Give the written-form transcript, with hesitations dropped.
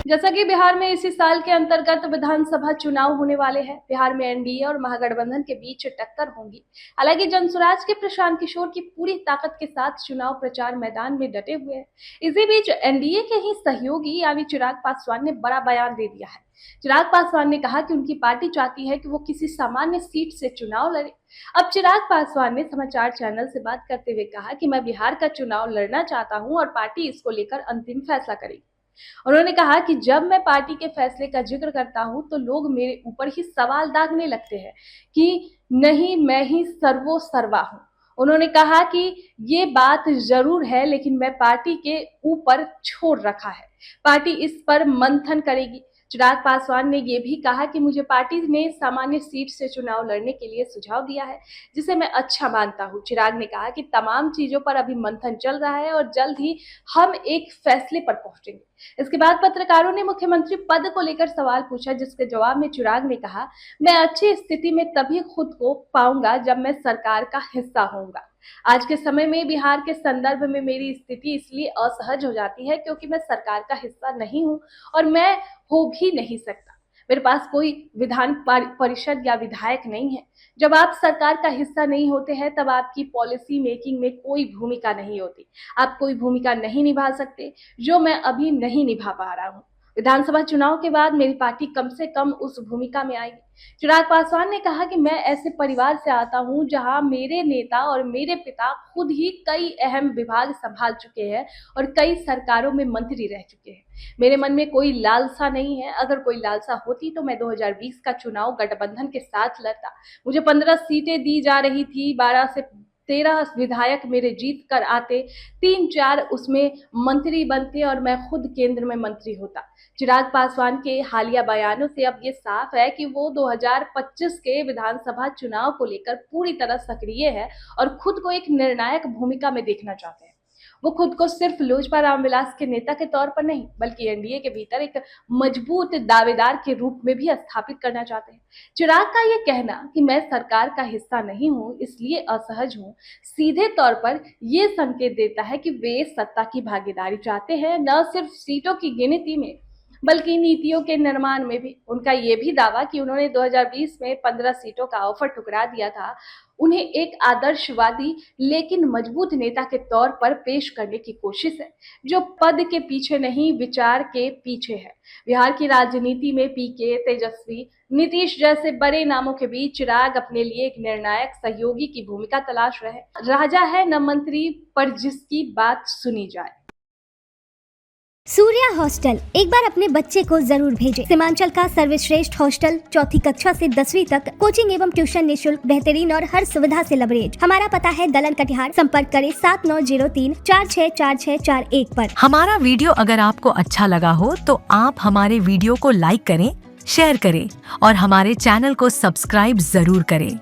जैसा कि बिहार में इसी साल के अंतर्गत विधानसभा चुनाव होने वाले हैं। बिहार में एनडीए और महागठबंधन के बीच टक्कर होगी। हालांकि जनसुराज के प्रशांत किशोर की पूरी ताकत के साथ चुनाव प्रचार मैदान में डटे हुए हैं। इसी बीच एनडीए के ही सहयोगी यानी चिराग पासवान ने बड़ा बयान दे दिया है। चिराग पासवान ने कहा कि उनकी पार्टी चाहती है कि वो किसी सामान्य सीट से चुनाव लड़े। अब चिराग पासवान ने समाचार चैनल से बात करते हुए कहा कि मैं बिहार का चुनाव लड़ना चाहता हूं और पार्टी इसको लेकर अंतिम फैसला करेगी। उन्होंने कहा कि जब मैं पार्टी के फैसले का जिक्र करता हूं तो लोग मेरे ऊपर ही सवाल दागने लगते हैं कि नहीं, मैं ही सर्वोसर्वा हूं। उन्होंने कहा कि ये बात जरूर है, लेकिन मैं पार्टी के ऊपर छोड़ रखा है, पार्टी इस पर मंथन करेगी। चिराग पासवान ने ये भी कहा कि मुझे पार्टी ने सामान्य सीट से चुनाव लड़ने के लिए सुझाव दिया है, जिसे मैं अच्छा मानता हूं। चिराग ने कहा कि तमाम चीजों पर अभी मंथन चल रहा है और जल्द ही हम एक फैसले पर पहुंचेंगे। इसके बाद पत्रकारों ने मुख्यमंत्री पद को लेकर सवाल पूछा, जिसके जवाब में चिराग ने कहा, मैं अच्छी स्थिति में तभी खुद को पाऊंगा जब मैं सरकार का हिस्सा होऊंगा। आज के समय में बिहार के संदर्भ में मेरी स्थिति इसलिए असहज हो जाती है क्योंकि मैं सरकार का हिस्सा नहीं हूं और मैं हो भी नहीं सकता। मेरे पास कोई विधान परिषद या विधायक नहीं है। जब आप सरकार का हिस्सा नहीं होते हैं तब आपकी पॉलिसी मेकिंग में कोई भूमिका नहीं होती। आप कोई भूमिका नहीं निभा सकते, जो मैं अभी नहीं निभा पा रहा हूँ। विधानसभा चुनाव के बाद मेरी पार्टी कम से कम उस भूमिका में आएगी। चिराग पासवान ने कहा कि मैं ऐसे परिवार से आता हूं जहां मेरे नेता और मेरे पिता खुद ही कई अहम विभाग संभाल चुके हैं और कई सरकारों में मंत्री रह चुके हैं। मेरे मन में कोई लालसा नहीं है। अगर कोई लालसा होती तो मैं 2020 का चुनाव गठबंधन के साथ लड़ता। मुझे 15 सीटें दी जा रही थी, 12 से 13 विधायक मेरे जीत कर आते, 3-4 उसमें मंत्री बनते और मैं खुद केंद्र में मंत्री होता। चिराग पासवान के हालिया बयानों से अब ये साफ है कि वो 2025 के विधानसभा चुनाव को लेकर पूरी तरह सक्रिय है और खुद को एक निर्णायक भूमिका में देखना चाहते हैं। वो खुद को सिर्फ लोजपा रामविलास के नेता के तौर पर नहीं, बल्कि एनडीए के भीतर एक मजबूत दावेदार के रूप में भी स्थापित करना चाहते हैं। चिराग का ये कहना कि मैं सरकार का हिस्सा नहीं हूं इसलिए असहज हूं, सीधे तौर पर ये संकेत देता है कि वे सत्ता की भागीदारी चाहते हैं, न सिर्फ सीटों की गिनती में बल्कि नीतियों के निर्माण में भी। उनका ये भी दावा कि उन्होंने 2020 में 15 सीटों का ऑफर ठुकरा दिया था, उन्हें एक आदर्शवादी लेकिन मजबूत नेता के तौर पर पेश करने की कोशिश है, जो पद के पीछे नहीं, विचार के पीछे है। बिहार की राजनीति में पीके, तेजस्वी, नीतीश जैसे बड़े नामों के बीच चिराग अपने लिए एक निर्णायक सहयोगी की भूमिका तलाश रहे। राजा है न मंत्री, पर जिसकी बात सुनी जाए। सूर्या हॉस्टल एक बार अपने बच्चे को जरूर भेजें। सीमांचल का सर्वश्रेष्ठ हॉस्टल, 4ठी कक्षा से 10वीं तक कोचिंग एवं ट्यूशन निःशुल्क, बेहतरीन और हर सुविधा से लबरेज। हमारा पता है दलन कटिहार। संपर्क करें 7903-464641 पर। हमारा वीडियो अगर आपको अच्छा लगा हो तो आप हमारे वीडियो को लाइक करें, शेयर करें और हमारे चैनल को सब्सक्राइब जरूर करें।